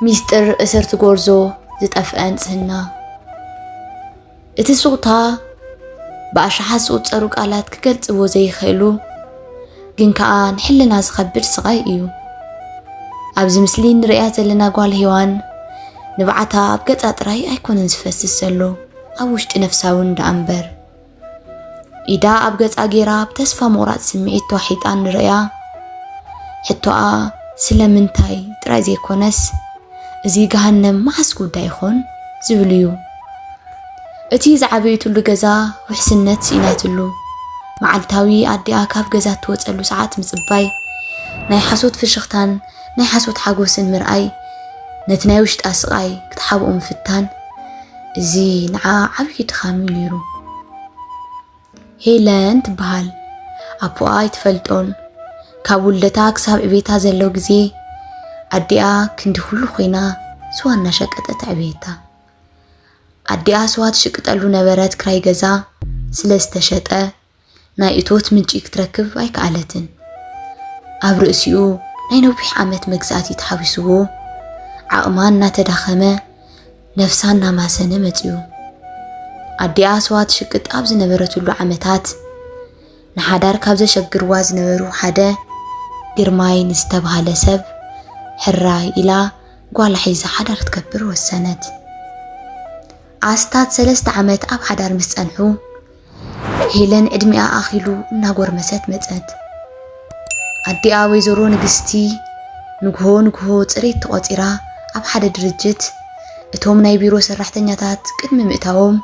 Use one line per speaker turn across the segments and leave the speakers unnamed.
ሚስጥር እስርት ጎርዞ ዝጠፍአን ጽህና እቲ ሱቕታ ብኣሽሓት ዝቁፀሩ ቃላት ክገልጽዎ ዘይኽእሉ ግን ከዓ ንሕልና ዝኸብድ ስቃይ እዩ። ኣብዚ ምስሊ ንሪኣ ዘለና ጓል ሄዋን ንባዓታ ኣብ ገጻ ጥራይ ኣይኮነን ዝፈስስ ዘሎ ኣብ ውሽጢ ነፍሳ እውን ዳኣምበር ኢዳ ኣብ ገጻ ጌራ ብተስፋ ምቑራጽ ስምዒት ተዋሒጣ ንሪኣ ሕቶኣ ስለምንታይ ጥራይ ዘይኮነስ እዚ ገሃነም መዓስ ጉዳይ ይኾን ዝብል እዩ። እቲ ዝዓበየትሉ ገዛ ውሕስነት ሲኢናትሉ መዓልታዊ ኣዲኣ ካብ ገዛ ትወፀሉ ሰዓት ምጽባይ ናይ ሓሶት ፍሽኽታን ናይ ሓሶት ሓጎስን ምርኣይ ነቲ ናይ ውሽጣ ስቃይ ክትሓብኦ ምፍታን እዚ ንዓ ዓብዪ ድኻም እዩ ነይሩ። ሄለን ትበሃል ኣቦኣ ኣይትፈልጦን ካብ ውልደታ ክሳብ ዕቤታ ዘሎ ግዜ ኣዲኣ ክንዲ ኩሉ ኮይና ስዋ እናሸቀጠት ዕቤታ ኣዲኣ ስዋ ትሽቅጠሉ ነበረት ክራይ ገዛ ስለ ዝተሸጠ ናይ እቶት ምንጪ ክትረክብ ኣይከኣለትን። ኣብ ርእሲኡ ናይ ነዊሕ ዓመት መግዛእቲ ተሓዊስዎ ዓቕማ እናተዳኸመ ነፍሳ እናማሰነ መፅዩ። ኣዲኣ ስዋ ትሽቅጥ ኣብ ዝነበረትሉ ዓመታት ንሓዳር ካብ ዘሸግርዋ ዝነበሩ ሓደ ግርማይ ንዝተባሃለ ሰብ ሕራይ ኢላ ጓላ ሒዛ ሓዳር ትከብር ወሰነት። ኣስታት 3 ዓመት ኣብ ሓዳር ምስ ጸንሑ ሄለን ዕድሚኣ ኣኺሉ እናጎርመሰት መጸት። ኣዲኣ ወይዘሮ ንግስቲ ንግሆ ጽሬት ተቆፂራ ኣብ ሓደ ድርጅት እቶም ናይ ቢሮ ሰራሕተኛታት ቅድሚ ምእታዎም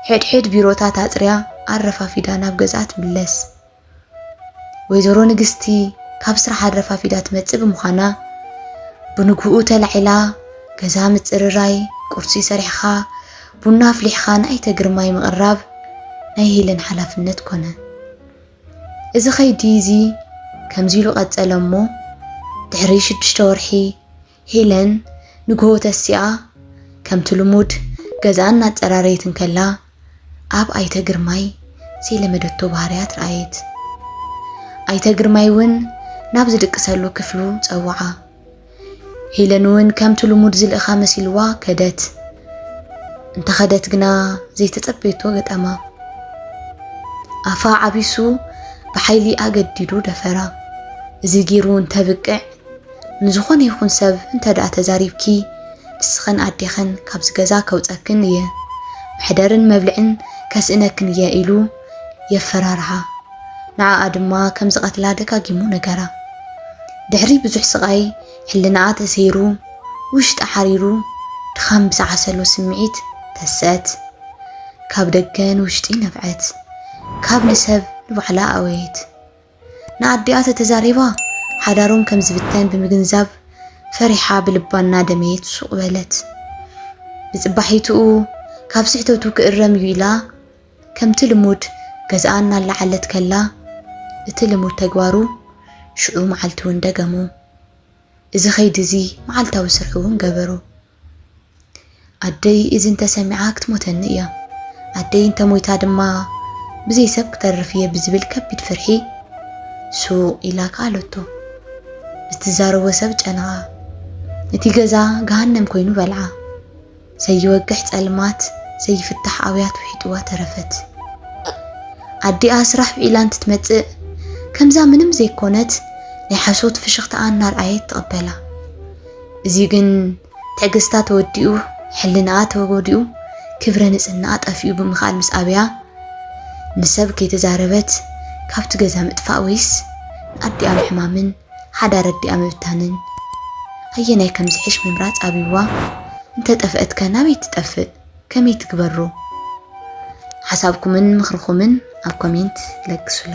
ሕድሕድ ቢሮታት ኣጽርያ ኣረፋፊዳ ናብ ገዝኣ ትምለስ። ወይዘሮ ንግስቲ ካብ ስራሕ ኣረፋፊዳ ትመጽእ ብምዃና ብንግኡ ተላዒላ ገዛ ምጽርራይ ቁርሲ ሰሪሕኻ ቡና ኣፍሊሕኻ ንኣይተ ግርማይ ምቕራብ ናይ ሄለን ሓላፍነት ኮነ። እዚ ኸይዲ እዚ ከምዚ ኢሉ ቀጸለ እሞ ድሕሪ 6 ወርሒ ሄለን ንግሆ ተሲኣ ከምቲ ልሙድ ገዛ እናፀራረየትን ከላ ኣብ ኣይተ ግርማይ ዘይለመደቶ ባህርያት ረኣየት። ኣይተ ግርማይ እውን ናብ ዝድቅሰሉ ክፍሉ ፀዋዓ። ሄለን እውን ከምቲ ልሙድ ዝልእኻ መሲልዋ ከደት። እንተኸደት ግና ዘይተጸበይቶ ገጠማ። ኣፋ ዓቢሱ ብሓይሊ ኣገዲዱ ደፈራ። እዚ ጌሩ እንተብቅዕ ንዝኾነ ይኹን ሰብ እንተደኣ ተዛሪብኪ ንስኸን ኣዴኸን ካብ ዝገዛ ከውፀክን እየ ምሕደርን መብልዕን ከስእነክን እየ ኢሉ የፈራርሓ። ንዓኣ ድማ ከም ዝቐትላ ደጋጊሙ ነገራ። ድሕሪ ብዙሕ ስቃይ ሕልናኣ ተሰይሩ ውሽጢ ሓሪሩ ድኻም ብዝዓሰሎ ስምዒት ተስአት። ካብ ደገን ውሽጢ ነብዐት። ካብ ንሰብ ንባዕላ ኣወየት። ንኣዲኣ ተተዛሪባ ሓዳሮም ከም ዝብተን ብምግንዛብ ፈሪሓ ብልባና ደመየት ሱቕ በለት። ብጽባሒትኡ ካብ ስሕተቱ ክእረም እዩ ኢላ ከምቲ ልሙድ ገዝኣ እናላዓለት ከላ እቲ ልሙድ ተግባሩ ሽዑ መዓልቲ እውን ደገሞ። እዚ ኸይዲ እዚ መዓልታዊ ስርሑ እውን ገበሮ። ኣደይ እዚ እንተሰሚዓ ክትሞተኒ እያ፣ ኣደይ እንተሞይታ ድማ ብዘይ ሰብ ክተርፍ እየ ብዝብል ከቢድ ፍርሒ ሱቕ ኢላ ካለቶ። እትዛረቦ ሰብ ጨነቓ። እቲ ገዛ ገሃነም ኮይኑ በልዓ። ዘይወግሕ ጸልማት ዘይፍታሕ ኣብያት ውሒጥዋ ተረፈት። ኣዲኣ ስራሕ ቢላ እንትትመጽእ ከምዛ ምንም ዘይኮነት ናይ ሓሶት ፍሽኽታኣ እናርኣየት ትቕበላ። እዚ ግን ትዕግስታ ተወዲኡ ሕልናኣ ተወዲኡ ክብረ ንጽህናኣ ጠፊኡ ብምኻል ምስ ኣብያ ንሰብ ከይተዛረበት ካብቲ ገዛ ምጥፋእ ወይስ ንኣዲኣ ምሕማምን ሓዳር ኣዲኣ ምብታንን ኣየናይ ከም ዝሕሽ ምምራጽ ኣብይዋ እንተጠፍአት ናበይ ትጠፍእ ከመይ ትግበሮ? ሓሳብኩምን ምኽርኩምን ኣብ ኮሜንት ለግሱላ።